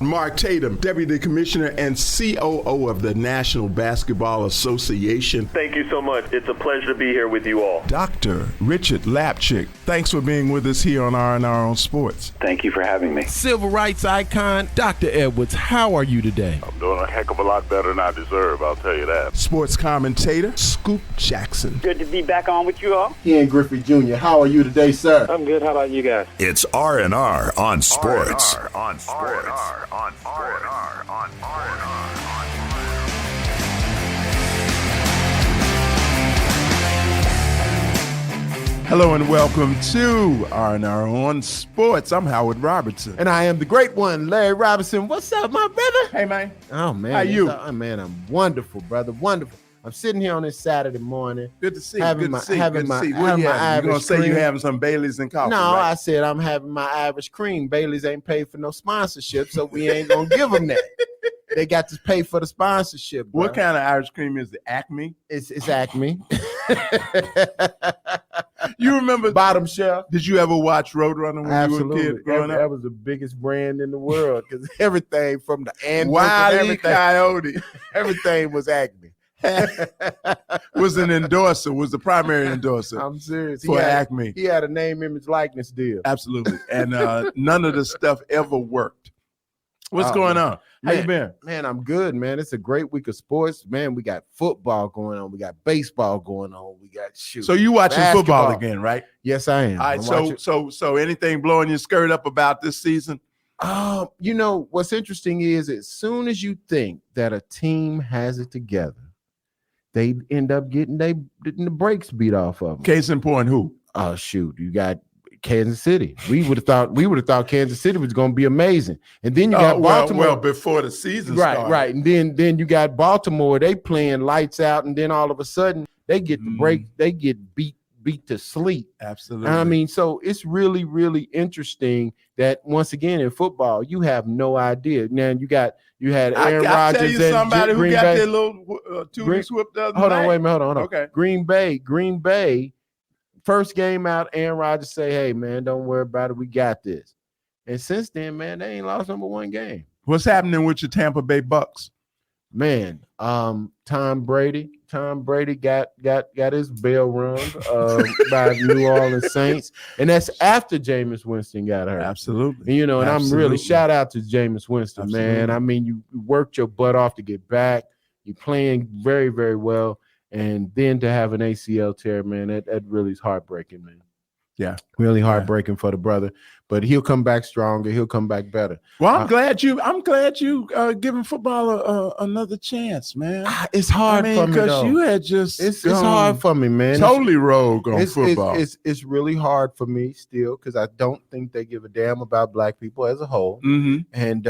Mark Tatum, Deputy Commissioner and COO of the National Basketball Association. Thank you so much. It's a pleasure to be here with you all. Dr. Richard Lapchick, thanks for being with us here on R&R on Sports. Thank you for having me. Civil rights icon, Dr. Edwards, how are you today? I'm doing a heck of a lot better than I deserve, I'll tell you that. Sports commentator, Scoop Jackson. Good to be back on with you all. Ian Griffey Jr., how are you today, sir? I'm good. How about you guys? It's R&R on Sports. R&R on Sports. Hello and welcome to R&R on Sports. I'm Howard Robertson. And I am the great one, Larry Robinson. What's up, my brother? Hey, man. Oh, man. How you? Man, I'm wonderful, brother. Wonderful. I'm sitting here on this Saturday morning. Good to see you. Having Good my- to see you. having Good my- to see you. What having you my having? You're going to Irish say you're cream. having some Baileys and coffee, No, right? I said I'm having my Irish cream. Bailey's ain't paid for no sponsorship, so we ain't going to give them that. They got to pay for the sponsorship, bro. What kind of Irish cream is it? Acme? It's Acme. You remember Bottom shelf. Did you ever watch Roadrunner when you were a kid growing That up? was the biggest brand in the world because everything from the anvil, Wile E. everything, Coyote everything was Acme. was an endorser, was the primary endorser I'm serious. for Acme. He had a name, image, likeness deal. Absolutely. And none of the stuff ever worked. What's Oh, going man. on? How you been? Man, I'm good, man. It's a great week of sports. Man, we got football going on. We got baseball going on. We got shoot. So you watching basketball. football again, right? Yes, I am. All right. I'm watching- So anything blowing your skirt up about this season? You know, what's interesting is as soon as you think that a team has it together, they end up getting the brakes beat off of them. Case in point, who? Oh, shoot. You got Kansas City. We would have thought Kansas City was going to be amazing. And then you got Baltimore. Well, before the season started. Right. And then you got Baltimore. They playing lights out, and then all of a sudden they get the break. They get beat to sleep. Absolutely. I mean, so it's really, really interesting that once again in football you have no idea. Now you had Aaron I tell Rodgers you and somebody who Green got Bay. their little two-weeks whipped the other Hold night. on, wait a minute, hold on. Okay. Green Bay. First game out, Aaron Rodgers say, "Hey man, don't worry about it. We got this." And since then, man, they ain't lost number one game. What's happening with your Tampa Bay Bucks? Man, Tom Brady got his bell rung by New Orleans Saints, and that's after Jameis Winston got hurt. Absolutely. And, you know, and I'm really Absolutely. shout out to Jameis Winston, Absolutely. man. I mean, you worked your butt off to get back. You're playing very, very well. And then to have an ACL tear, man, that really is heartbreaking, man. Yeah. Really heartbreaking for the brother. But he'll come back stronger. He'll come back better. Well, I'm glad you giving football another chance, man. It's hard for me because though. you had just It's hard for me, man. totally rogue on It's football. It's really hard for me still because I don't think they give a damn about black people as a whole, and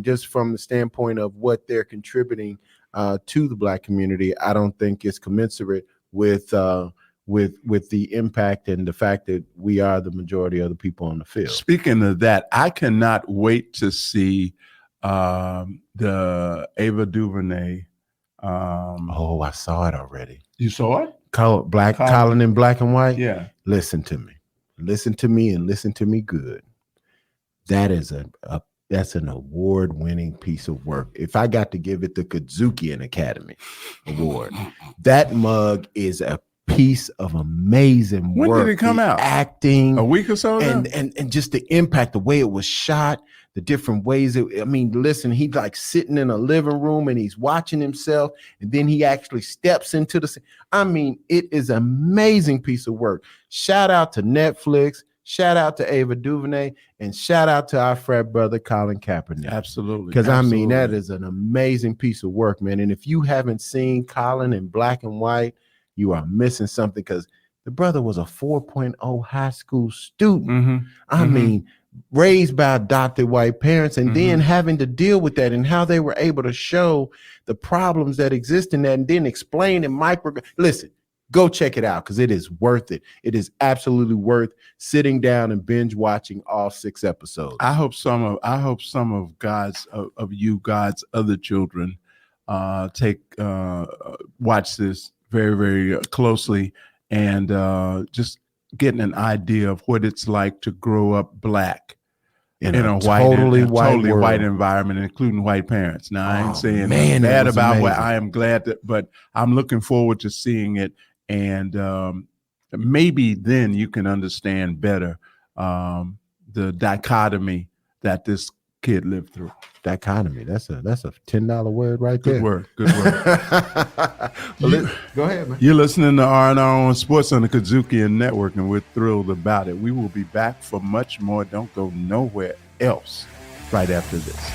just from the standpoint of what they're contributing to the black community, I don't think it's commensurate with the impact and the fact that we are the majority of the people on the field. Speaking of that, I cannot wait to see the Ava DuVernay. I saw it already. You saw it? Colin in black and white. Yeah. Listen to me, and listen to me good. That is that's an award-winning piece of work. If I got to give it the Kazukian Academy Award, that mug is a piece of amazing work. When did it come out? Acting, A week or so ago? and just the impact, the way it was shot, the different ways. Listen, he's like sitting in a living room and he's watching himself, and then he actually steps into the scene. It is an amazing piece of work. Shout out to Netflix. Shout out to Ava DuVernay, and shout out to our frat brother Colin Kaepernick. Absolutely. Because that is an amazing piece of work, man. And if you haven't seen Colin in black and white, you are missing something, because the brother was a 4.0 high school student. Raised by adopted white parents, and then having to deal with that and how they were able to show the problems that exist in that, and then explain in listen, go check it out because it is worth it. It is absolutely worth sitting down and binge watching all 6 episodes. I hope some of God's other children watch this very, very closely and just getting an idea of what it's like to grow up black in in a a white, totally in a white totally world. white environment, including white parents. Now, I ain't saying man, that bad was about what amazing. I am glad that, but I'm looking forward to seeing it, and maybe then you can understand better the dichotomy that this kid lived through. Dichotomy. That's a $10 word right there. Good word. Good word. Go ahead, man. You're listening to R&R on Sports on the Kazukian Network, and we're thrilled about it. We will be back for much more. Don't go nowhere else right after this.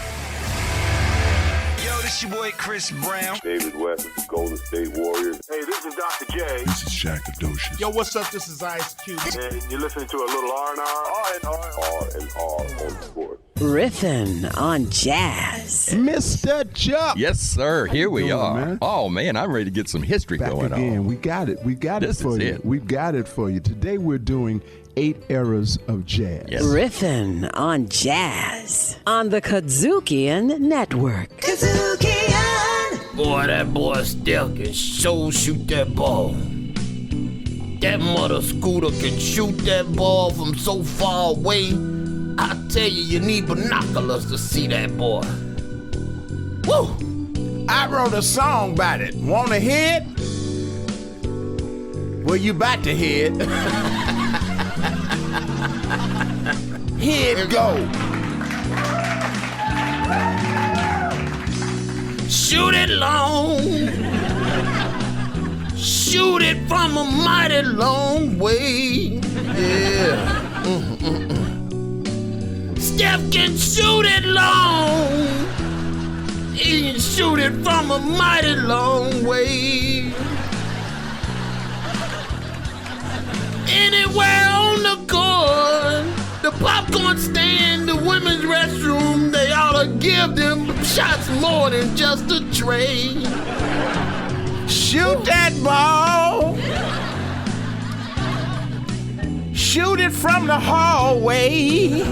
Yo, this your boy Chris Brown. David West of the Golden State Warriors. Hey, this is Dr. J. This is Shaq Adocious. Yo, what's up? This is Ice Cube. And you're listening to a little R&R. R&R on sports. Riffin' on jazz. Mr. Chuck. Yes, sir. Here we doing, are. man? Oh, man, I'm ready to get some history Back going again. on. We got it. We got This it for is you. it. We've got it for you. Today we're doing 8 eras of jazz. Yes. Riffin' on jazz on the Kazukian Network. Boy, that boy Steph can sure shoot that ball. That mother Scooter can shoot that ball from so far away. I tell you, you need binoculars to see that boy. Woo! I wrote a song about it. Wanna hear it? Well, you about to hear it. Here it go. Shoot it long. Shoot it from a mighty long way. Yeah. Steph can shoot it long. He can shoot it from a mighty long way. Anywhere on the court, the popcorn stand, the women's restroom, they ought to give them shots more than just a trade. Shoot that ball. Shoot it from the hallway.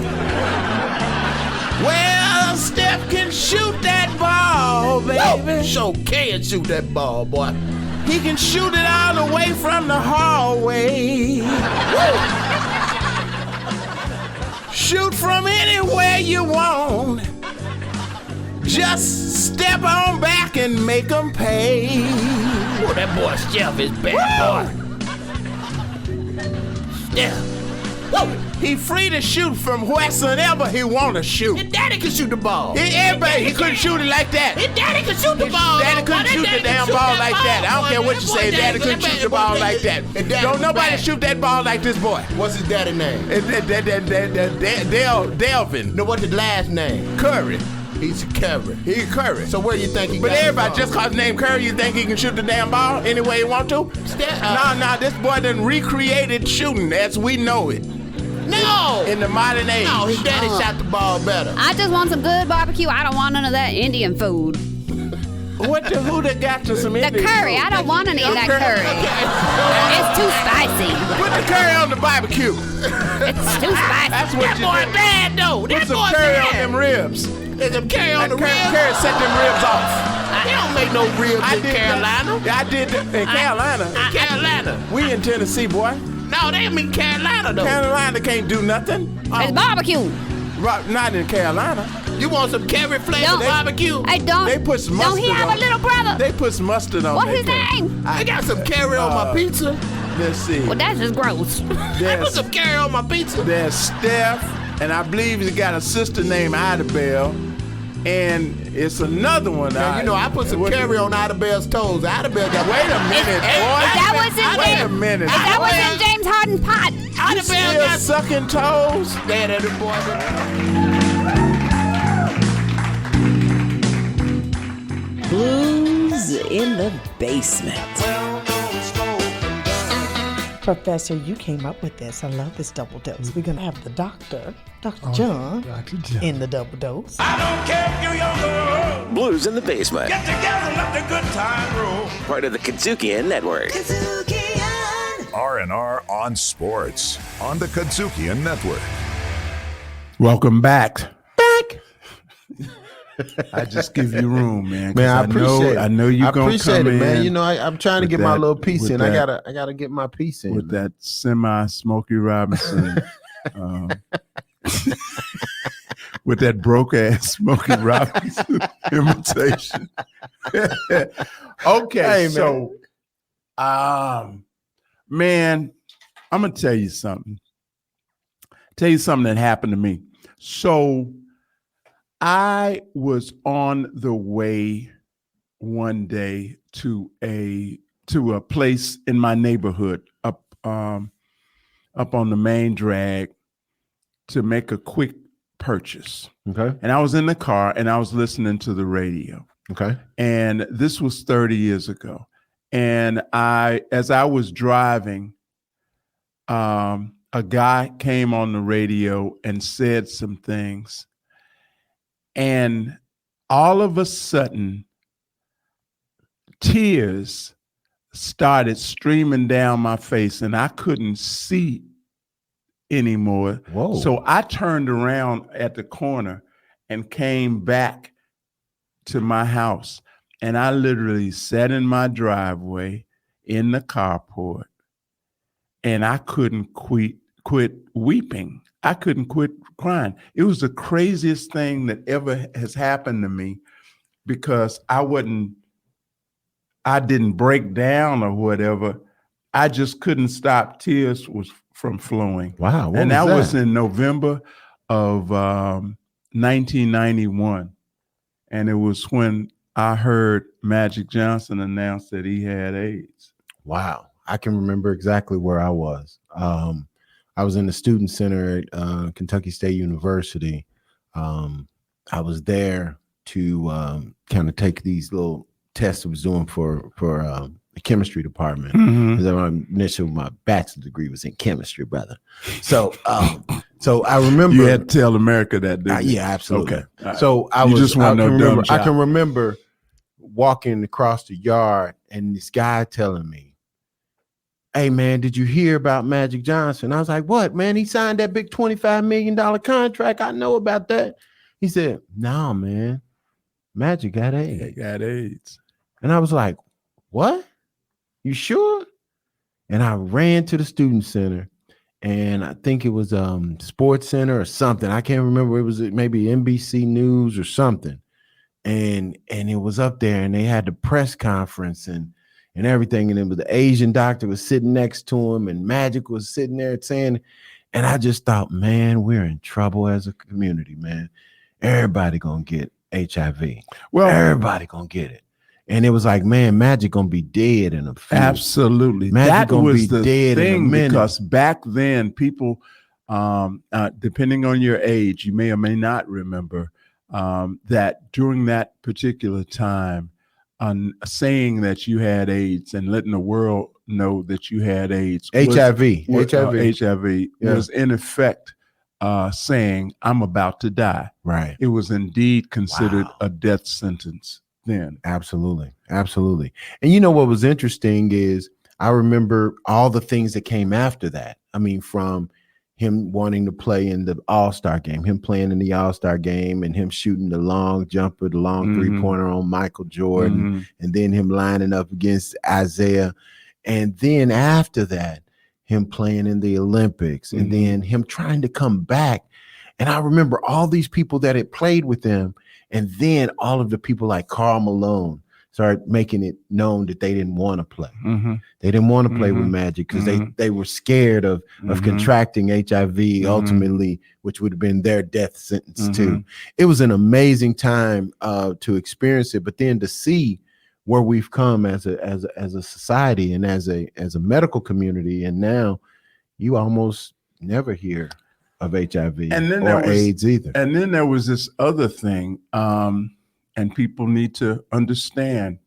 Well, Steph can shoot that ball, baby. Sure can shoot that ball, boy. He can shoot it all the way from the hallway. Shoot from anywhere you want. Just step on back and make them pay. Oh, that boy Steph is bad, boy. Steph. Woo! He free to shoot from wheresoever he want to shoot. His daddy can shoot the ball. Everybody, he couldn't shoot it like that. His daddy can shoot the ball. Daddy couldn't shoot the damn ball like that. I don't care what you say. Daddy couldn't shoot the ball like that. Don't nobody shoot that ball like this boy. What's his daddy name? Delvin. No, what's his last name? Curry. He's Curry. He's Curry. So where do you think he got it from? But everybody, just cause his name Curry, you think he can shoot the damn ball any way he want to? Nah, this boy done recreated shooting as we know it. No! In the modern age. No, his daddy shot the ball better. I just want some good barbecue. I don't want none of that Indian food. Who that got you some The Indian curry. food? I don't want any of that curry. It's too spicy. Put the curry on the barbecue. It's too spicy. That's what that boy bad though. That boy curry on them ribs. There's some curry on the ribs. Curry set them ribs off. They don't make no ribs in Carolina. I did in Carolina. In Carolina. We in Tennessee, boy. No, they mean Carolina though. Carolina can't do nothing. It's barbecue. Not in Carolina. You want some curry flavored barbecue? I don't. They put some mustard Don't he have on a little brother? They put some mustard on. What's his name? I got some curry on my pizza. Let's see. Well, that's just gross. I put some curry on my pizza. There's Steph, and I believe he's got a sister named Ida Bell. And it's another one. Now, you know, I put some curry on Ida Bell's toes. Ida Bell got. Wait a minute, boy. Is that what's in Wait there? a minute. Is that what's in James Harden's pot? Ida Bell got sucking toes. There, the boy. Blues in the basement. Professor, you came up with this. I love this double dose. We're going to have the Dr. John in the double dose. I don't care if you're young or old. Blues in the basement. Get together, let the good time roll. Part of the Kazukian Network. R&R on Sports on the Kazukian Network. Welcome back. I just give you room, man. Man, I appreciate it. I know you're gonna come in, man. You know, I'm trying to get my little piece in. that, I gotta get my piece in with man. that semi Smokey Robinson. with that broke ass Smokey Robinson imitation. Okay, Hey, man. so man, I'm gonna tell you something. That happened to me. So I was on the way one day to a place in my neighborhood up on the main drag to make a quick purchase. Okay. And I was in the car and I was listening to the radio. Okay. And this was 30 years ago. And as I was driving, a guy came on the radio and said some things. And all of a sudden, tears started streaming down my face and I couldn't see anymore. Whoa. So I turned around at the corner and came back to my house. And I literally sat in my driveway in the carport and I couldn't quit weeping. I couldn't quit crying. It was the craziest thing that ever has happened to me because I didn't break down or whatever. I just couldn't stop. Tears was from flowing. Wow. And that was in November of 1991. And it was when I heard Magic Johnson announce that he had AIDS. Wow. I can remember exactly where I was. I was in the student center at Kentucky State University. I was there to kind of take these little tests I was doing for the chemistry department. My bachelor's degree was in chemistry, brother. So I remember you had to tell America that, didn't you? yeah, absolutely. Okay. Right. So I can remember walking across the yard and this guy telling me, "Hey man, did you hear about Magic Johnson?" I was like, "What, man? He signed that big $25 million contract. I know about that." He said, "No, man. Magic got AIDS." He got AIDS. And I was like, "What? You sure?" And I ran to the student center, and I think it was Sports Center or something. I can't remember. It was maybe NBC News or something. And it was up there, and they had the press conference and everything. And it was the Asian doctor was sitting next to him, and Magic was sitting there saying, and I just thought, man, we're in trouble as a community, man. Everybody gonna get HIV. Well, everybody gonna get it. And it was like, man, Magic gonna be dead in a few. Absolutely. Magic that was the dead in a thing minute. because back then people, depending on your age, you may or may not remember that during that particular time, saying that you had AIDS and letting the world know that you had AIDS. HIV was in effect saying, "I'm about to die." Right. It was indeed considered a death sentence then. Absolutely. Absolutely. And you know what was interesting is I remember all the things that came after that. I mean, from him wanting to play in the All-Star game, him playing in the All-Star game and him shooting the long jumper, the long three-pointer on Michael Jordan, and then him lining up against Isaiah. And then after that, him playing in the Olympics and then him trying to come back. And I remember all these people that had played with him. And then all of the people like Karl Malone started making it known that they didn't want to play. They didn't want to play with Magic because they were scared of contracting HIV ultimately, which would have been their death sentence too. It was an amazing time to experience it, but then to see where we've come as a society and as a medical community, and now you almost never hear of HIV or AIDS either. And then there was this other thing, and people need to understand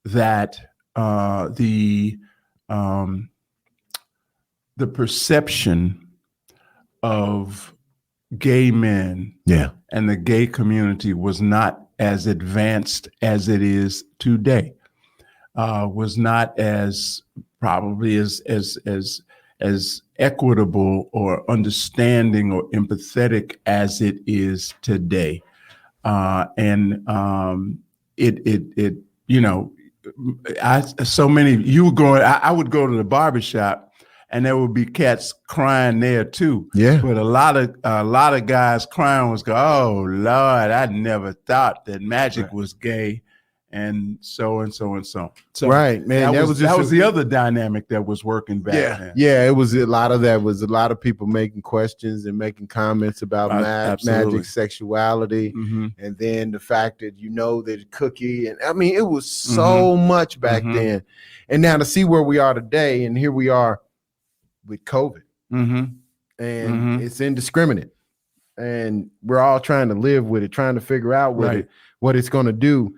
that the perception of gay men and the gay community was not as advanced as it is today, was not as probably as equitable or understanding or empathetic as it is today. I would go to the barbershop and there would be cats crying there too. Yeah. But a lot of guys crying was go, oh Lord, I never thought that Magic was gay, and so and so and so. So right, man. That was the other dynamic that was working back then. Yeah, it was a lot of that. Was a lot of people making questions and making comments about Magic's sexuality, and then the fact that that Cookie, and I mean, it was so much back then. And now to see where we are today, and here we are with COVID, and it's indiscriminate, and we're all trying to live with it, trying to figure out what it's going to do.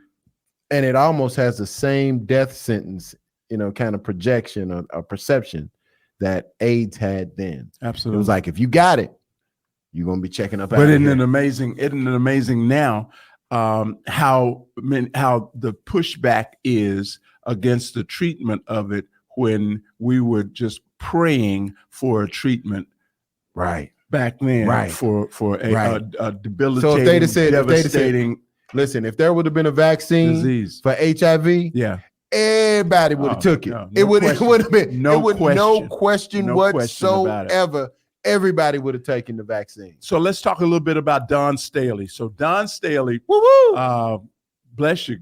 And it almost has the same death sentence, kind of projection or perception that AIDS had then. Absolutely. It was like, if you got it, you're going to be checking up. But isn't it amazing now how the pushback is against the treatment of it when we were just praying for a treatment back then for a debilitating, so if they'd have said, devastating. Listen, if there would have been a vaccine disease for HIV, everybody would have took it. It would have been no question whatsoever. Everybody would have taken the vaccine. So let's talk a little bit about Dawn Staley. So Dawn Staley, bless you,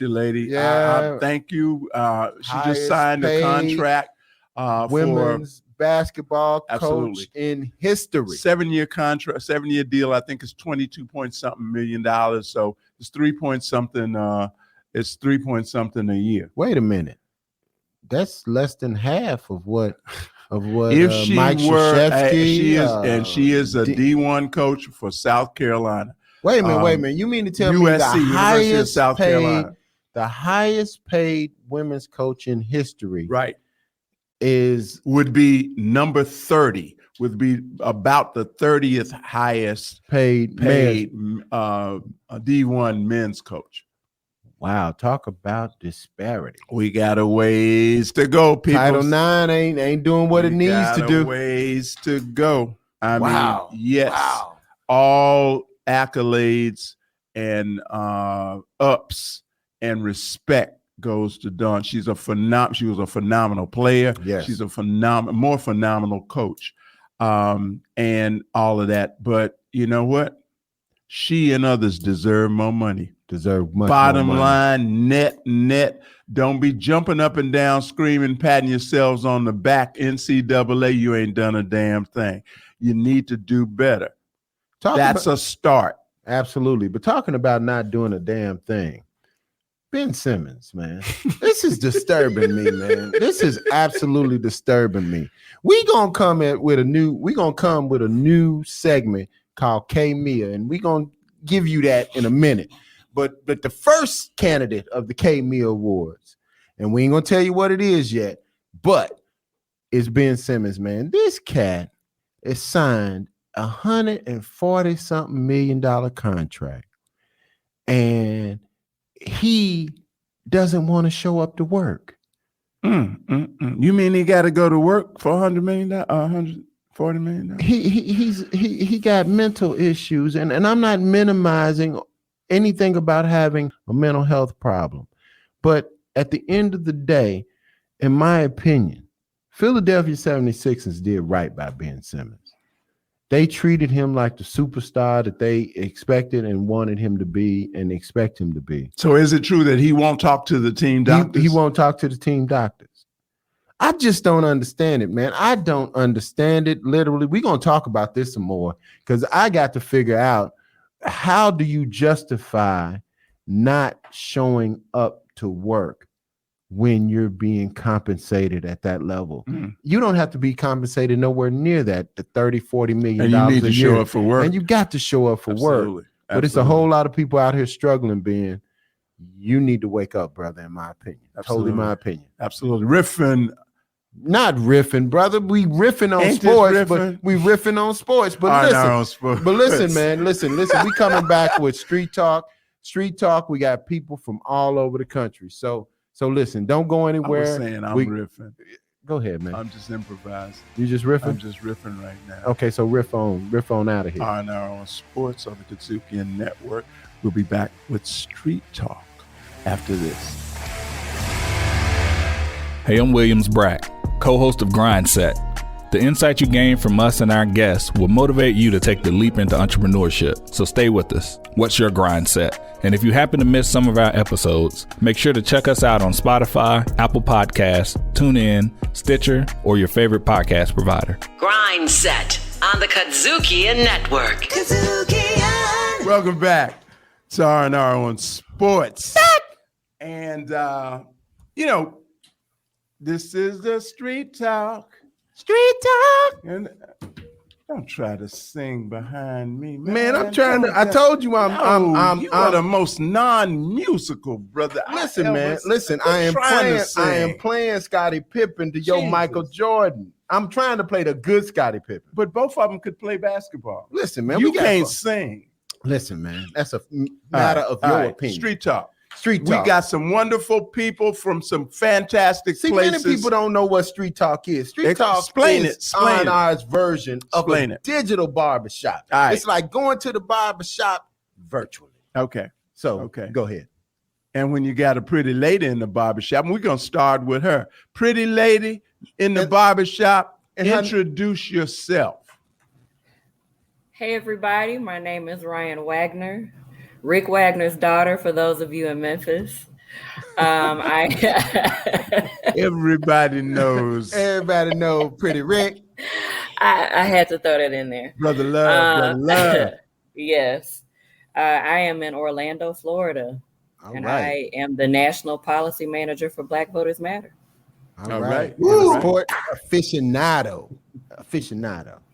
lady. Yeah, thank you. She just signed a contract women's basketball coach in history. 7-year contract, 7-year deal. I think it's $22-point-something million. So it's 3-point-something. It's 3-point-something a year. Wait a minute, that's less than half of what if she Mike Krzyzewski she is a D1 coach for South Carolina. Wait a minute. You mean to tell me University of South Carolina, the highest paid women's coach in history, would be number 30, would be about the 30th highest paid D1 men's coach. Wow, talk about disparity. We got a ways to go, people. Title IX ain't doing what it needs to do. Ways to go. I mean, yes, all accolades and ups and respect goes to Dawn. She was a phenomenal player. Yes. She's a more phenomenal coach, and all of that. But you know what? She and others deserve more money. Bottom line, net. Don't be jumping up and down, screaming, patting yourselves on the back. NCAA, you ain't done a damn thing. You need to do better. That's a start. Absolutely. But talking about not doing a damn thing, Ben Simmons, man, this is disturbing me, man. This is absolutely disturbing me. We're gonna come with a new segment called K-Mia, and we're gonna give you that in a minute. But the first candidate of the K-Mia Awards, and we ain't gonna tell you what it is yet, but it's Ben Simmons, man. This cat is signed $140-something million contract, and he doesn't want to show up to work. You mean he got to go to work for $140 million? He got mental issues, and I'm not minimizing anything about having a mental health problem, but at the end of the day, in my opinion, Philadelphia 76ers did right by Ben Simmons. They treated him like the superstar that they expected and wanted him to be and expect him to be. So is it true that he won't talk to the team doctors? He won't talk to the team doctors. I just don't understand it, man. I don't understand it. Literally, we're going to talk about this some more because I got to figure out, how do you justify not showing up to work when you're being compensated at that level? You don't have to be compensated nowhere near that, the $30-40 million and you need to show up for work. And you got to show up for work. But it's a whole lot of people out here struggling, Ben. You need to wake up, brother, in my opinion. Totally my opinion. Absolutely. Not riffing, brother. We riffing on sports, but we riffing on sports. But listen, man, listen. We coming back with Street Talk. Street Talk, we got people from all over the country. So listen, don't go anywhere. I was saying I'm riffing. Go ahead, man. I'm just improvising. You just riffing? I'm just riffing right now. Okay, so riff on out of here. On sports on the Kadzukian Network. We'll be back with Street Talk after this. Hey, I'm Williams Brack. co-host of Grind Set. The insight you gain from us and our guests will motivate you to take the leap into entrepreneurship. So stay with us. What's your grind set? And if you happen to miss some of our episodes, make sure to check us out on Spotify, Apple Podcasts, TuneIn, Stitcher, or your favorite podcast provider. Grind Set on the Kadzukian Network. Welcome back to R&R on Sports. And, this is the Street Talk. Street Talk. And don't try to sing behind me, Man, I'm trying to. I told you you are the most non-musical brother. Listen, man. Listen, I am playing Scottie Pippen to your Michael Jordan. I'm trying to play the good Scottie Pippen. But both of them could play basketball. Listen, man. You can't sing. Listen, man. That's a matter of your opinion. Street Talk. Street Talk. We got some wonderful people from some fantastic places. Many people don't know what Street Talk is. Street Talk is R&R's version of a digital barbershop. Right. It's like going to the barbershop virtually. Okay. So, go ahead. And when you got a pretty lady in the barbershop, and we're going to start with her. Pretty lady in the barbershop, introduce yourself. Hey, everybody. My name is Ryan Wagner. Rick Wagner's daughter, for those of you in Memphis. Everybody knows. Everybody knows Pretty Rick. I had to throw that in there. Brother Love. Yes. I am in Orlando, Florida. I am the National Policy Manager for Black Voters Matter. All right. Sport aficionado.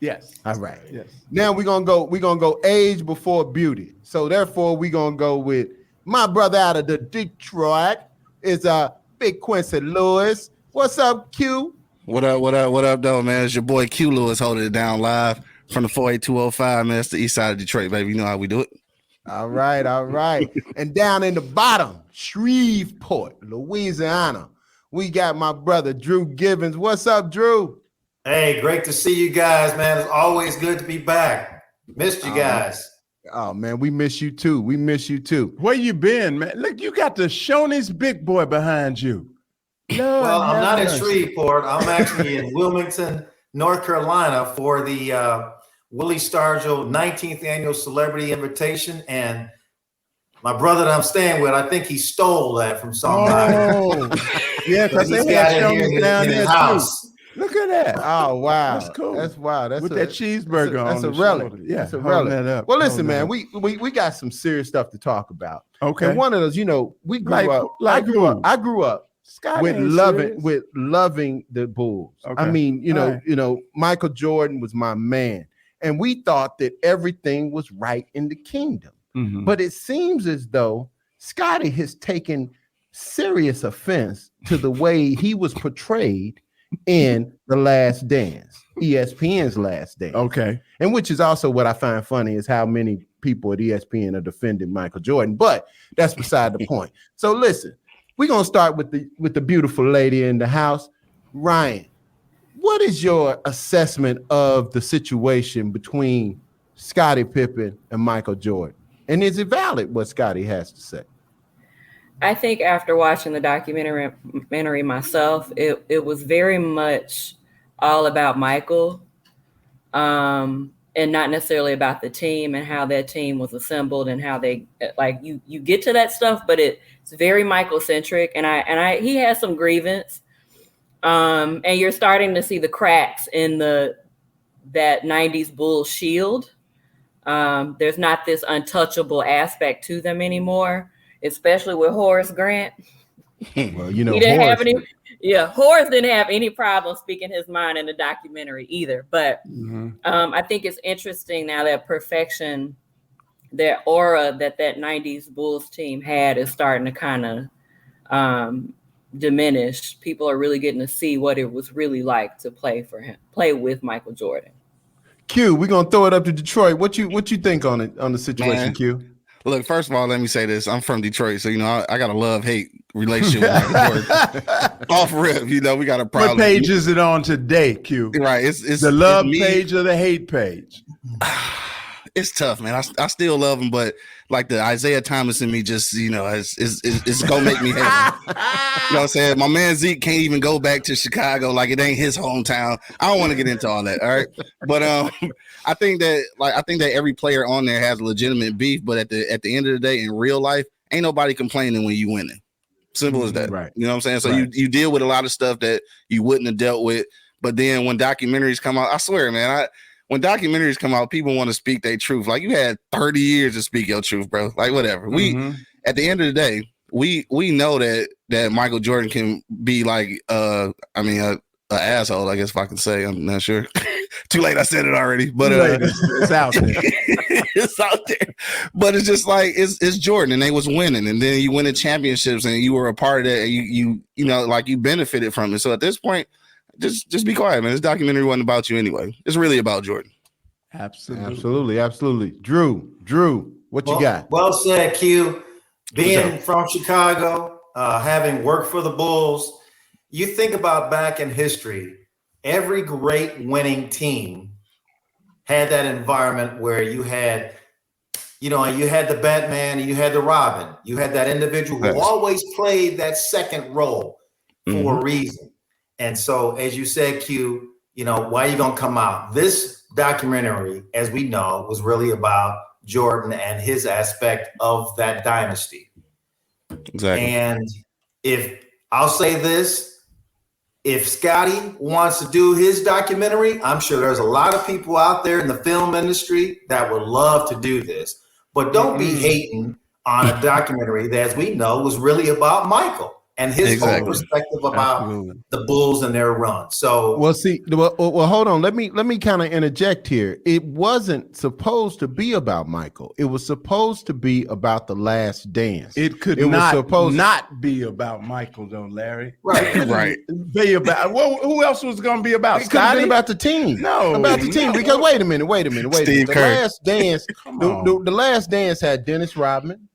Yes. All right. Yes. Now we're gonna go age before beauty. So therefore we're gonna go with my brother out of the Detroit is Big Quincy Lewis. What's up, Q? What up, though, man? It's your boy Q Lewis holding it down live from the 48205, man. It's the east side of Detroit, baby. You know how we do it. All right. And down in the bottom, Shreveport, Louisiana, we got my brother Drew Gibbons. What's up, Drew? Hey, great to see you guys, man. It's always good to be back. Missed you guys. Oh, man, we miss you too. Where you been, man? Look, you got the Shoney's big boy behind you. Well, I'm not in Shreveport. I'm actually in Wilmington, North Carolina for the Willie Stargell 19th Annual Celebrity Invitation. And my brother that I'm staying with, I think he stole that from somebody. Oh, yeah, because they had Shoney's down there too. Look at that. Oh, wow. That's cool. That's wow. With that cheeseburger on. That's a relic. Yeah, that's a relic. That up. Well, listen, man, we got some serious stuff to talk about. Okay. And one of those, we grew up. I grew up Scott with loving the Bulls. Okay. I mean, Michael Jordan was my man. And we thought that everything was right in the kingdom. Mm-hmm. But it seems as though Scottie has taken serious offense to the way he was portrayed in The Last Dance, ESPN's Last Dance. Okay. And which is also what I find funny is how many people at ESPN are defending Michael Jordan, but that's beside the point. So listen, we're going to start with the beautiful lady in the house. Ryan, what is your assessment of the situation between Scottie Pippen and Michael Jordan? And is it valid what Scottie has to say? I think after watching the documentary myself, it was very much all about Michael, and not necessarily about the team and how that team was assembled and how they you get to that stuff, but it's very Michael centric, and he has some grievance, and you're starting to see the cracks in that 90s Bulls shield. There's not this untouchable aspect to them anymore. Especially with Horace Grant. Well, he didn't have any. Yeah, Horace didn't have any problem speaking his mind in the documentary either. But I think it's interesting now that perfection, that aura that 90s Bulls team had is starting to kind of diminish. People are really getting to see what it was really like to play with Michael Jordan. Q, we're gonna throw it up to Detroit. What you think on the situation, Man. Q? Look, first of all, let me say this. I'm from Detroit, so, I got a love-hate relationship with Michael Jordan. Off rip, we got a problem. What page is it on today, Q? Right. It's the love page or the hate page? it's tough, man. I still love him, but like the Isaiah Thomas in me just, it's gonna make me hate him. You know what I'm saying? My man Zeke can't even go back to Chicago like it ain't his hometown. I don't want to get into all that, all right? But I think that every player on there has legitimate beef, but at the end of the day, in real life, ain't nobody complaining when you winning. Simple as that. Right. You know what I'm saying? So you deal with a lot of stuff that you wouldn't have dealt with. But then when documentaries come out, I swear, man, when documentaries come out, people want to speak their truth. Like, you had 30 years to speak your truth, bro. Like, whatever. We, at the end of the day, we know that Michael Jordan can be like, an asshole, I guess if I can say. I'm not sure. Too late. I said it already. But it's out there. It's out there. But it's just like it's Jordan, and they was winning, and then you win the championships, and you were a part of that, and you like you benefited from it. So at this point, just be quiet, man. This documentary wasn't about you anyway. It's really about Jordan. Absolutely. Drew, what you got? Well said, Q. Being from Chicago, having worked for the Bulls, you think about back in history, every great winning team had that environment where you had the Batman and you had the Robin. You had that individual who always played that second role for a reason. And so, as you said, Q, why are you going to come out? This documentary, as we know, was really about Jordan and his aspect of that dynasty. Exactly. And if I'll say this, if Scotty wants to do his documentary, I'm sure there's a lot of people out there in the film industry that would love to do this. But don't be hating on a documentary that, as we know, was really about Michael and his whole perspective about the Bulls and their run. So, well, hold on. Let me kind of interject here. It wasn't supposed to be about Michael. It was supposed to be about The Last Dance. It not be about Michael, though, Larry. Right. Be about. Well, who else was going to be about? It could have been about the team. No, about the team. Because wait a minute. Steve The Kerr. Last Dance. The Last Dance had Dennis Rodman.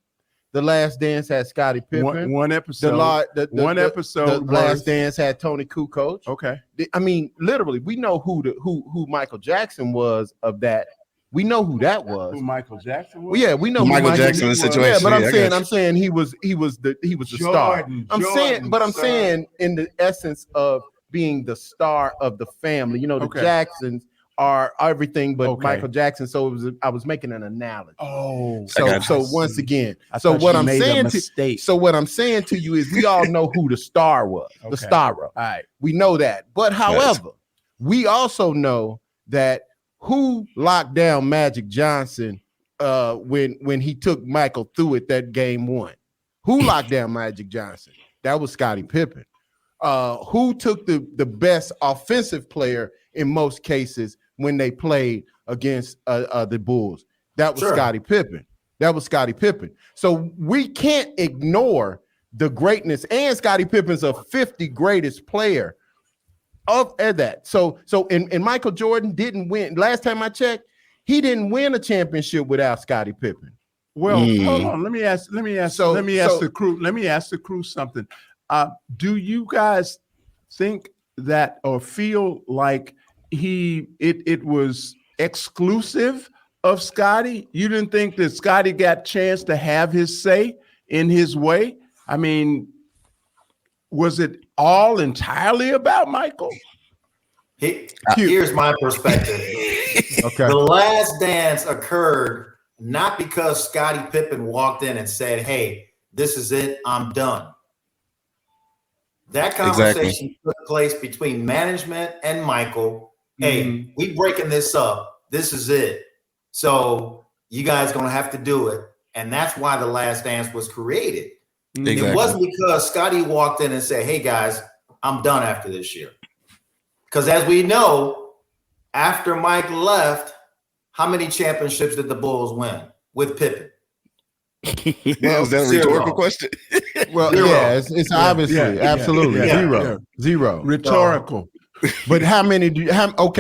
The Last Dance had Scottie Pippen. One episode. The Last Dance had Tony Kukoc. Okay. I mean, literally, we know who Michael Jackson was of that. We know who that was. Who Michael Jackson was? Well, yeah, we know who Michael Jackson in the situation. Yeah, but I'm saying he was the star. I'm saying in the essence of being the star of the family. The Jacksons are everything but Michael Jackson. So I was making an analogy. Oh, so once again, what I'm saying to you is we all know who the star was, the starro. All right, we know that. But however, we also know that who locked down Magic Johnson when he took Michael through it that game one. Who locked down Magic Johnson? That was Scottie Pippen. Who took the best offensive player in most cases when they played against the Bulls? That was Scottie Pippen. So we can't ignore the greatness, and Scottie Pippen's a 50 greatest player of that. So and Michael Jordan didn't win. Last time I checked, he didn't win a championship without Scottie Pippen. Well, hold on. Let me ask the crew something. Do you guys think that or feel like it was exclusive of Scotty? You didn't think that Scotty got a chance to have his say in his way? I mean, was it all entirely about Michael? Here's my perspective. The Last Dance occurred not because Scottie Pippen walked in and said, "Hey, this is it, I'm done." That conversation took place between management and Michael. Hey, we breaking this up. This is it. So you guys gonna have to do it. And that's why The Last Dance was created. It wasn't because Scotty walked in and said, "Hey guys, I'm done after this year." Because as we know, after Mike left, how many championships did the Bulls win with Pippen? Was that a rhetorical question? Well, it's obviously absolutely zero. Rhetorical. But how many?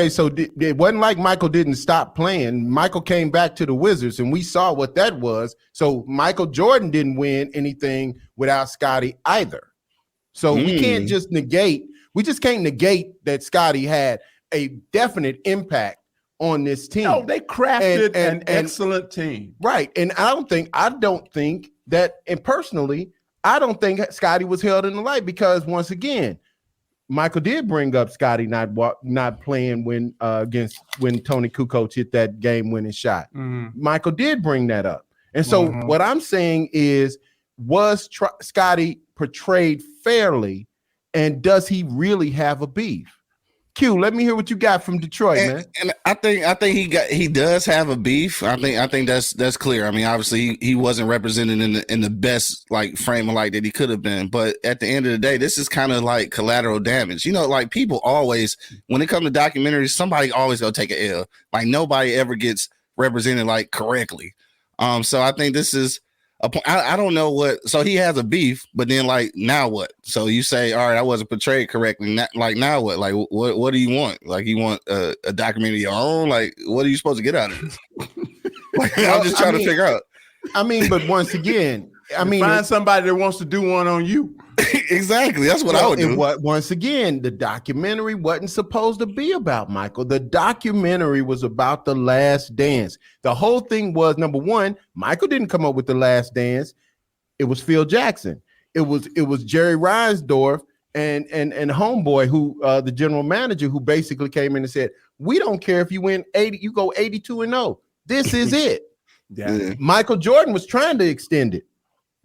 So it wasn't like Michael didn't stop playing. Michael came back to the Wizards, and we saw what that was. So Michael Jordan didn't win anything without Scotty either. So we can't just negate. We just can't negate that Scotty had a definite impact on this team. No, they crafted an excellent team. Right. And I don't think that, and personally, I don't think Scotty was held in the light because once again, Michael did bring up Scotty not playing when Tony Kukoc hit that game-winning shot. Michael did bring that up. And so what I'm saying is, was Scotty portrayed fairly, and does he really have a beef? Q, let me hear what you got from Detroit, man. And I think he does have a beef. I think that's clear. I mean, obviously he wasn't represented in the best like frame of light that he could have been. But at the end of the day, this is kind of like collateral damage. You know, like people always, when it comes to documentaries, somebody always go take an L. Like nobody ever gets represented like correctly. So I think this is a point. I don't know what. So he has a beef, but then like now what? So you say, all right, I wasn't portrayed correctly. Now what? Like what do you want? Like you want a documentary of your own? Like what are you supposed to get out of this? Like I'm just trying to figure out. I mean, but once again, find somebody that wants to do one on you. Exactly. That's what I would do. Once again, the documentary wasn't supposed to be about Michael. The documentary was about The Last Dance. The whole thing was, number one, Michael didn't come up with The Last Dance. It was Phil Jackson. It was Jerry Reinsdorf and Homeboy, who the general manager, who basically came in and said, "We don't care if you win 80, you go 82-0. This is it." Yeah. Michael Jordan was trying to extend it.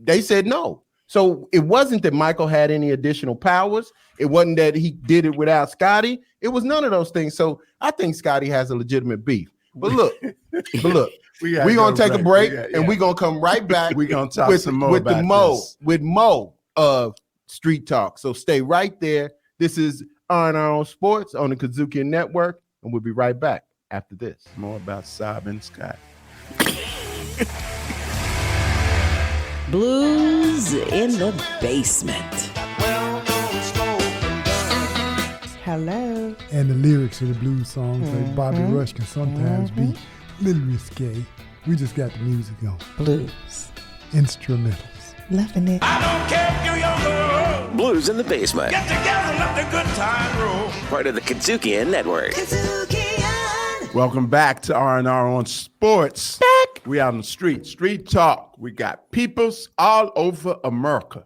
They said no. So it wasn't that Michael had any additional powers. It wasn't that he did it without Scotty. It was none of those things. So I think Scotty has a legitimate beef. But look, we're gonna take a break and we're gonna come right back. We're gonna talk some more with about Mo of Street Talk. So stay right there. This is R&R on Sports on the Kazuki Network, and we'll be right back after this. More about Saab and Scott. Blues in the basement. Hello. And the lyrics of the blues songs like Bobby Rush can sometimes be a little risque. We just got the music on. Blues. Instrumentals. Loving it. I don't care if you're young or old. Blues in the Basement. Get together, let the good time roll. Part of the Kazukian Network. Welcome back to R&R on Sports. We out on the street talk. We got peoples all over America.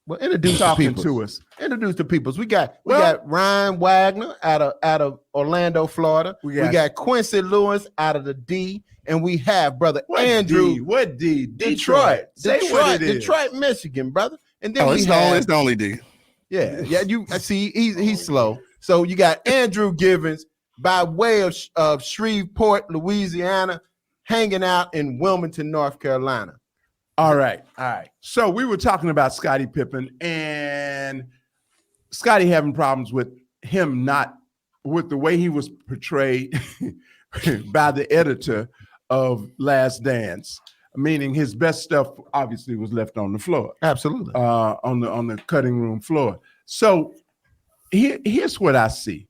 Well, introduce talking the to us. Introduce the peoples. We got Ryan Wagner out of Orlando, Florida. We got Quincy Lewis out of the D, and we have brother Andrew. What D? Detroit. Say what it is. Detroit, Michigan, brother. And then it's the only D. Yeah. You see, he's slow. So you got Andrew Givens by way of Shreveport, Louisiana, hanging out in Wilmington, North Carolina. All right. So we were talking about Scottie Pippen and Scottie having problems with him with the way he was portrayed by the editor of Last Dance, meaning his best stuff obviously was left on the floor. Absolutely. On the cutting room floor. So here's what I see.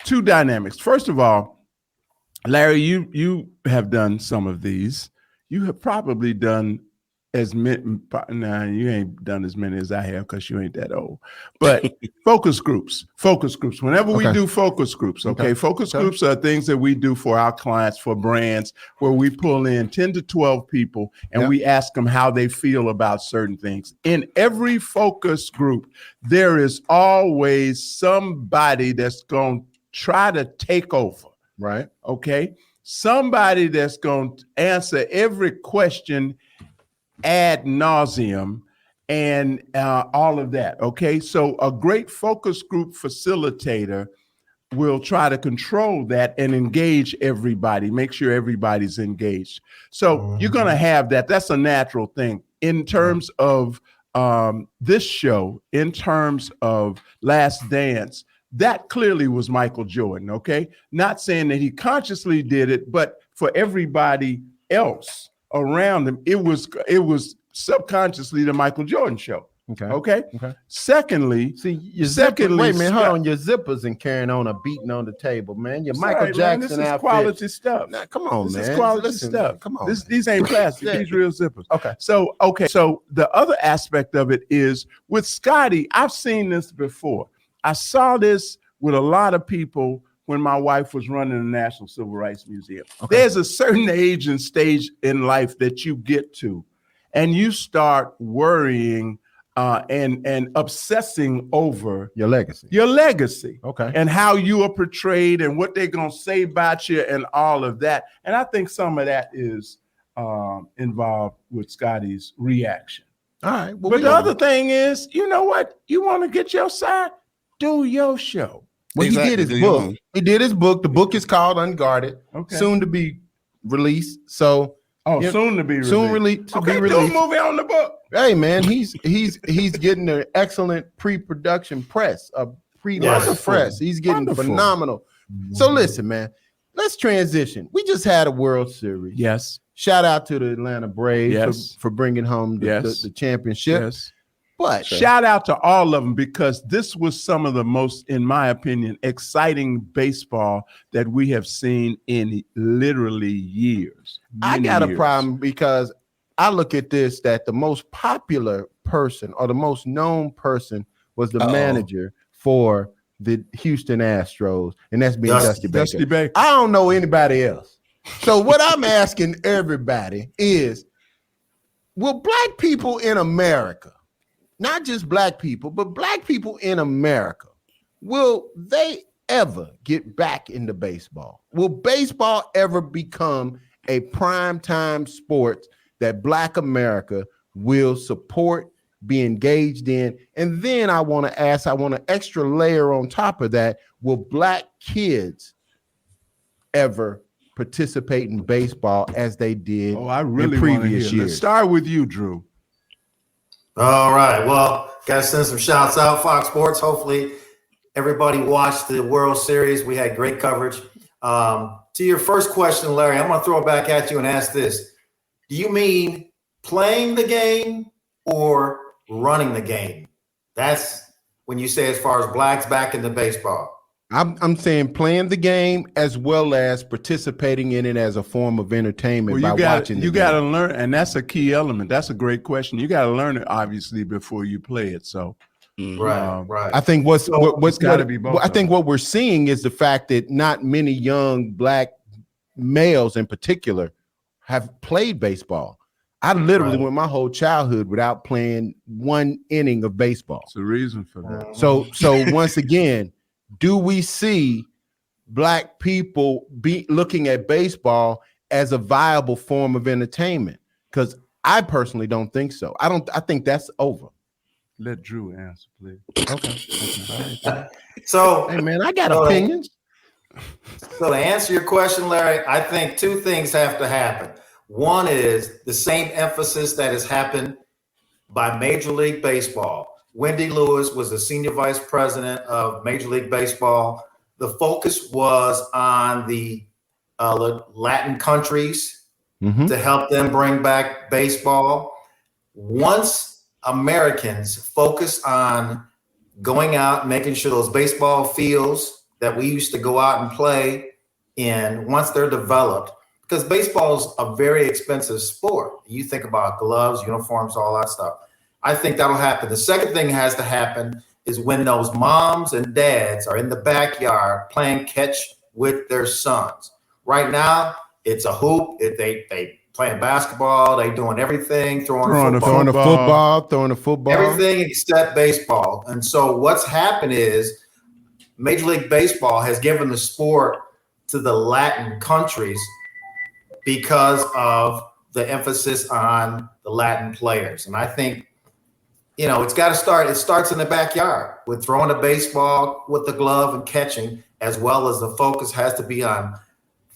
Two dynamics. First of all, Larry, you have done some of these. You have probably done as many. Nah, you ain't done as many as I have because you ain't that old. But focus groups. Whenever we do focus groups, focus groups are things that we do for our clients, for brands, where we pull in 10 to 12 people and we ask them how they feel about certain things. In every focus group, there is always somebody that's going to try to take over. Right. Okay. Somebody that's going to answer every question ad nauseum and all of that. Okay. So a great focus group facilitator will try to control that and engage everybody, make sure everybody's engaged. So you're going to have that. That's a natural thing. In terms of this show, in terms of Last Dance, that clearly was Michael Jordan, okay? Not saying that he consciously did it, but for everybody else around him, it was subconsciously the Michael Jordan show. Okay. Secondly, wait a minute, hold on. Your zippers and carrying on are beating on the table, man. Your Michael Jackson this is outfit. quality stuff. Nah, come on, man. This is quality stuff. Come on. These ain't plastic. These real zippers. Okay. So the other aspect of it is with Scotty. I've seen this before. I saw this with a lot of people when my wife was running the National Civil Rights Museum. Okay. There's a certain age and stage in life that you get to, and you start worrying and obsessing over your legacy. Okay. And how you are portrayed and what they're going to say about you and all of that. And I think some of that is involved with Scotty's reaction. All right. Well, but the other thing is, you know what? You want to get your side? Do your show. Well, he did his book. He did his book. The book is called Unguarded. Okay. Soon to be released. So soon to be released. Soon to be released. Do a movie on the book. Hey man, he's getting an excellent pre-production press, a pre-launch press. He's getting phenomenal. So listen, man, let's transition. We just had a World Series. Yes. Shout out to the Atlanta Braves for bringing home the championship. Yes. But shout out to all of them, because this was some of the most, in my opinion, exciting baseball that we have seen in literally years. I got a problem because I look at this, that the most popular person or the most known person was the manager for the Houston Astros, and that's being Dusty Baker. I don't know anybody else. So what I'm asking everybody is, will black people in America, not just black people, but black people in America, will they ever get back into baseball? Will baseball ever become a primetime sport that black America will support, be engaged in? And then I want an extra layer on top of that. Will black kids ever participate in baseball as they did in previous years? Let's start with you, Drew. All right. Well, got to send some shouts out, Fox Sports. Hopefully everybody watched the World Series. We had great coverage. To your first question, Larry, I'm going to throw it back at you and ask this. Do you mean playing the game or running the game? That's when you say as far as blacks back into baseball. I'm saying playing the game as well as participating in it as a form of entertainment by watching the game. You got to learn, and that's a key element. That's a great question. You got to learn it, obviously, before you play it. So, right. I think what's got to be both. I think what we're seeing is the fact that not many young black males in particular have played baseball. I literally went my whole childhood without playing one inning of baseball. It's the reason for that. So once again, do we see black people be looking at baseball as a viable form of entertainment? Because I personally don't think so. I think that's over. Let Drew answer, please. Okay. So, hey man, I got opinions. So to answer your question, Larry, I think two things have to happen. One is the same emphasis that has happened by Major League Baseball. Wendy Lewis was the senior vice president of Major League Baseball. The focus was on the Latin countries to help them bring back baseball. Once Americans focus on going out, making sure those baseball fields that we used to go out and play in, once they're developed, because baseball is a very expensive sport. You think about gloves, uniforms, all that stuff. I think that'll happen. The second thing has to happen is when those moms and dads are in the backyard playing catch with their sons. Right now, it's a hoop. They playing basketball. They doing everything, throwing the football, everything except baseball. And so what's happened is Major League Baseball has given the sport to the Latin countries because of the emphasis on the Latin players. And I think, it's got to start. It starts in the backyard with throwing a baseball with the glove and catching, as well as the focus has to be on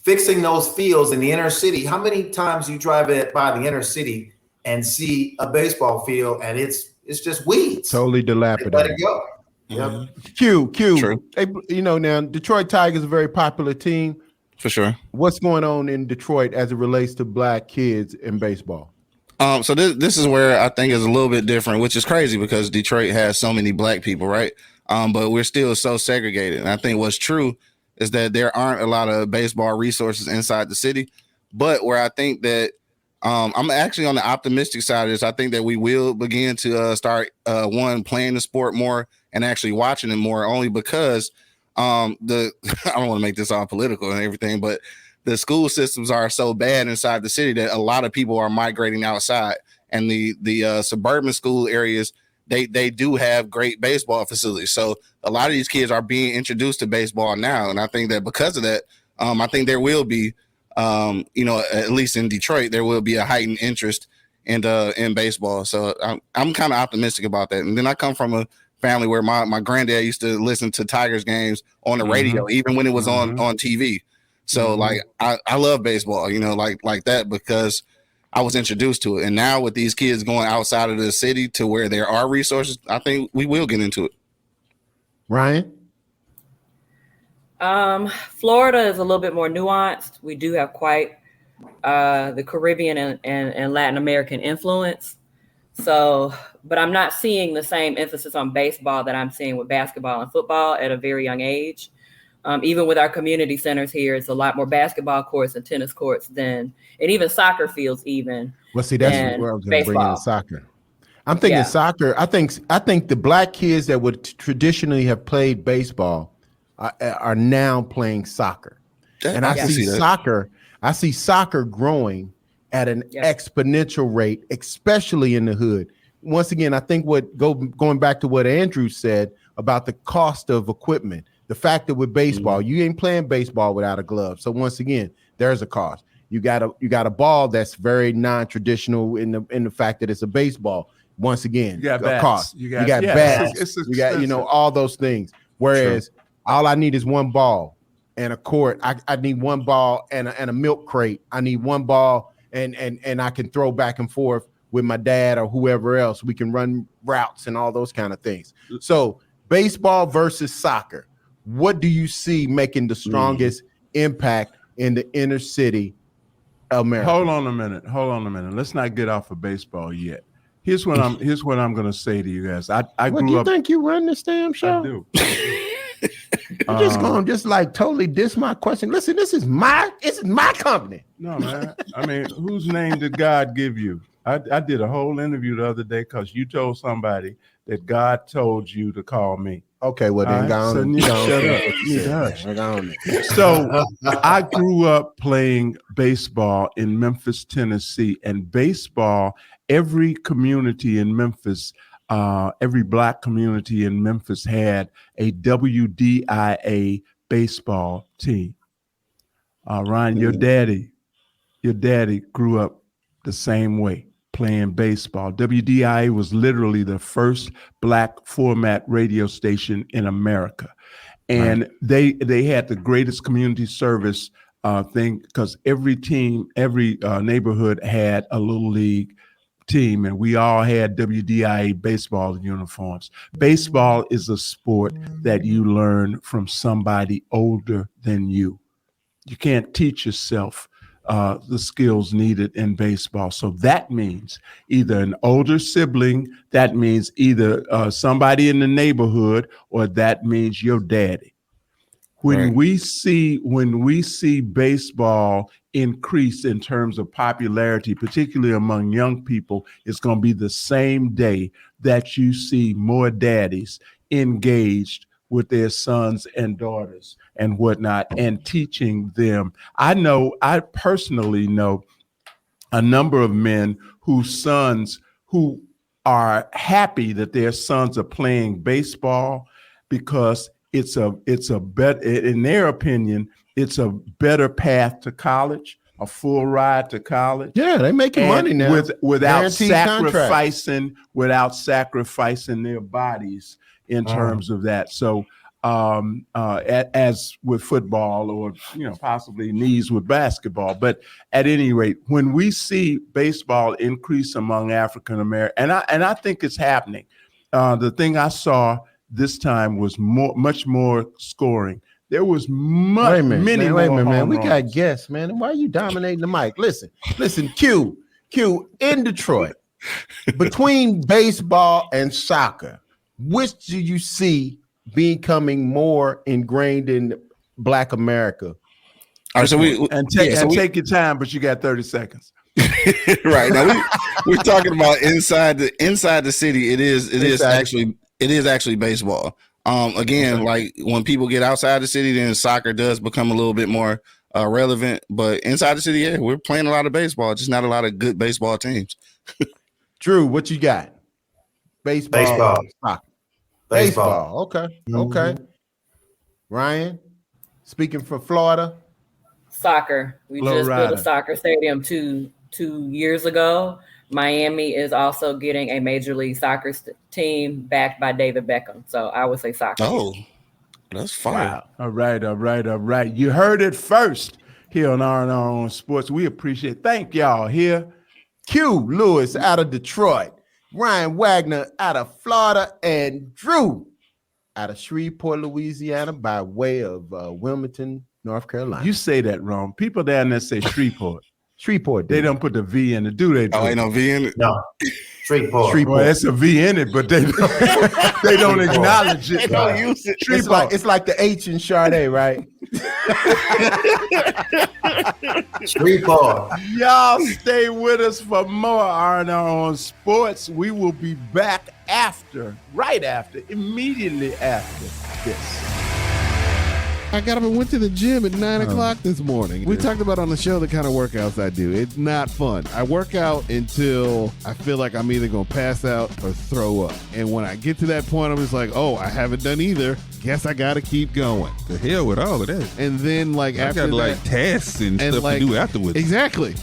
fixing those fields in the inner city. How many times you drive by the inner city and see a baseball field and it's just weeds? Totally dilapidated. Let it go. Yep. Q. True. Hey, now Detroit Tigers is a very popular team. For sure. What's going on in Detroit as it relates to black kids in baseball? So this is where I think is a little bit different, which is crazy because Detroit has so many black people, right? But we're still so segregated. And I think what's true is that there aren't a lot of baseball resources inside the city. But where I think that I'm actually on the optimistic side of this, I think that we will begin to start playing the sport more and actually watching it more, only because I don't want to make this all political and everything, but the school systems are so bad inside the city that a lot of people are migrating outside, and the suburban school areas, they do have great baseball facilities. So a lot of these kids are being introduced to baseball now. And I think that because of that, I think there will be, at least in Detroit, there will be a heightened interest in baseball. So I'm kind of optimistic about that. And then I come from a family where my granddad used to listen to Tigers games on the radio, even when it was on TV. So like I love baseball, like that, because I was introduced to it. And now with these kids going outside of the city to where there are resources, I think we will get into it. Ryan? Florida is a little bit more nuanced. We do have quite the Caribbean and Latin American influence. So, but I'm not seeing the same emphasis on baseball that I'm seeing with basketball and football at a very young age. Even with our community centers here, it's a lot more basketball courts and tennis courts and even soccer fields even. Well, see, that's where I was going to bring in soccer. I'm thinking soccer. I think the black kids that would traditionally have played baseball are now playing soccer. And I see soccer. I see soccer growing at an exponential rate, especially in the hood. Once again, I think going back to what Andrew said about the cost of equipment. The fact that with baseball, you ain't playing baseball without a glove. So once again, there's a cost. You got a ball that's very non-traditional in the fact that it's a baseball. Once again, you got a cost. You got bats. You got all those things. Whereas all I need is one ball and a court. I need one ball and a milk crate. I need one ball and I can throw back and forth with my dad or whoever else. We can run routes and all those kind of things. So baseball versus soccer. What do you see making the strongest impact in the inner city America? Hold on a minute. Let's not get off of baseball yet. Here's what I'm going to say to you guys. I grew up. Do you think you run this damn show? I do. I'm just going to totally diss my question. Listen, this is my company. No, man. I mean, whose name did God give you? I did a whole interview the other day because you told somebody that God told you to call me. Okay, well then shut up. So I grew up playing baseball in Memphis, Tennessee, and baseball, every community in Memphis, every black community in Memphis had a WDIA baseball team. Ryan, your daddy grew up the same way, playing baseball. WDIA was literally the first black format radio station in America. And they had the greatest community service thing because every team, every neighborhood had a little league team, and we all had WDIA baseball uniforms. Baseball is a sport that you learn from somebody older than you. You can't teach yourself the skills needed in baseball. So that means either an older sibling, that means either somebody in the neighborhood, or that means your daddy. When we see baseball increase in terms of popularity, particularly among young people, it's going to be the same day that you see more daddies engaged with their sons and daughters and whatnot, and teaching them. I personally know a number of men whose sons who are happy that their sons are playing baseball because it's a better, in their opinion, it's a better path to college, a full ride to college. Yeah, they're making money now without sacrificing their bodies in terms of that. So as with football, or possibly knees with basketball, but at any rate, when we see baseball increase among African American, and I think it's happening. The thing I saw this time was much more scoring. There was many more. Man. We got guests, man. Why are you dominating the mic? Listen, Q in Detroit, between baseball and soccer, which do you see becoming more ingrained in Black America? All right, so take your time, but you got 30 seconds. Right now, we're talking about inside the city. It is actually baseball. Again, like when people get outside the city, then soccer does become a little bit more relevant. But inside the city, yeah, we're playing a lot of baseball, just not a lot of good baseball teams. Drew, what you got? Baseball. Soccer. Baseball. Okay. Okay. Ryan, speaking for Florida. Soccer. We just built a soccer stadium two years ago. Miami is also getting a Major League Soccer team backed by David Beckham. So I would say soccer. Oh, that's fine. Wow. All right. You heard it first here on R&R on Sports. We appreciate it. Thank y'all here. Q Lewis out of Detroit, Ryan Wagner out of Florida, and Drew out of Shreveport, Louisiana, by way of Wilmington, North Carolina. You say that wrong. People down there say Shreveport. Shreveport. They don't put the V in it, do they? Oh, ain't no V in it? No. Shreveport. Well, it's a V in it, but they don't acknowledge it. They don't use it. It's like the H in Sade, right? Shreveport. Y'all stay with us for more R&R on Sports. We will be back immediately after this. I got up and went to the gym at 9 o'clock this morning. We talked about on the show the kind of workouts I do. It's not fun. I work out until I feel like I'm either going to pass out or throw up. And when I get to that point, I'm just like, oh, I haven't done either. Guess I got to keep going. The hell with all of that. And then after got like tasks and stuff to do afterwards. Exactly.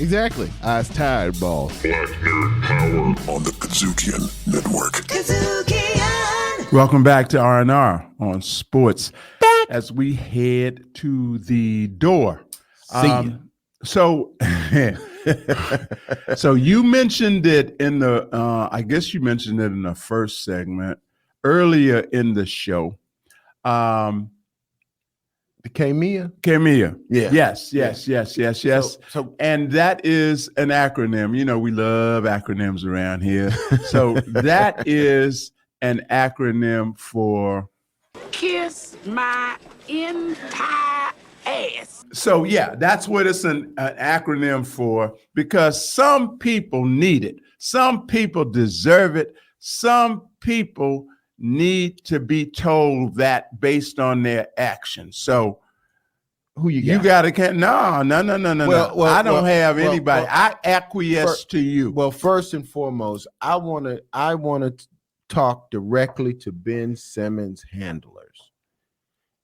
I was tired, boss. Black Nerd Power on the Kazookian Network. Welcome back to R&R on Sports. As we head to the door. So you mentioned it in the, I guess you mentioned it in the first segment earlier in the show. The K-Mia? Yeah. Yes. So, and that is an acronym. You know, we love acronyms around here. So that is an acronym for Kiss my entire ass. So yeah, that's what it's an acronym for, because some people need it. Some people deserve it. Some people need to be told that based on their actions. So who you got? You got to no. I don't have anybody. I acquiesce to you. Well, first and foremost, I want to talk directly to Ben Simmons handlers.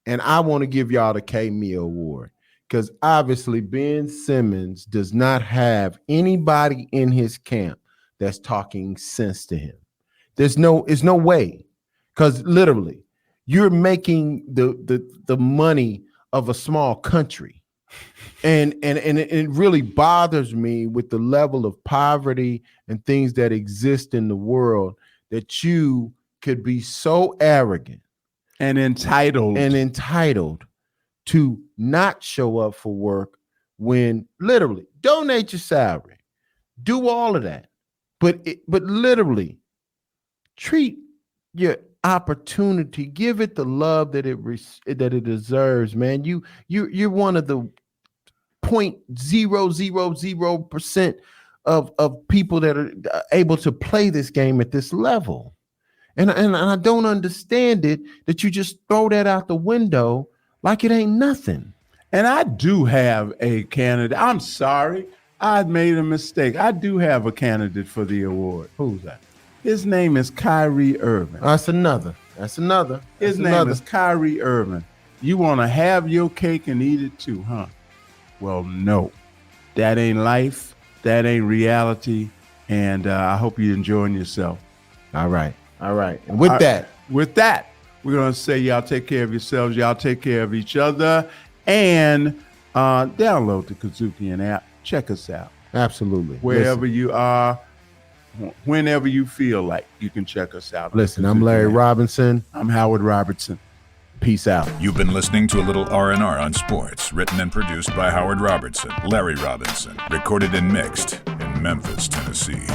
And I want to give y'all the K-Mia Award, because obviously Ben Simmons does not have anybody in his camp that's talking sense to him. There's no way, because literally you're making the money of a small country. And it really bothers me with the level of poverty and things that exist in the world, that you could be so arrogant and entitled to not show up for work, when literally donate your salary, do all of that, but literally treat your opportunity, give it the love that it deserves, man. You're one of the 0.000% of people that are able to play this game at this level. And I don't understand it that you just throw that out the window like it ain't nothing. And I do have a candidate. I'm sorry, I made a mistake. I do have a candidate for the award. Who's that? His name is Kyrie Irving. That's another. His name is Kyrie Irving. You want to have your cake and eat it too, huh? Well, no. That ain't life. That ain't reality. And I hope you're enjoying yourself. All right. And with that, we're going to say y'all take care of yourselves. Y'all take care of each other. And download the Kazookian app. Check us out. Absolutely. Wherever you are, whenever you feel like, you can check us out. Listen, I'm Larry Robinson. I'm Howard Robertson. Peace out. You've been listening to a little R&R on Sports, written and produced by Howard Robertson, Larry Robinson, recorded and mixed in Memphis, Tennessee.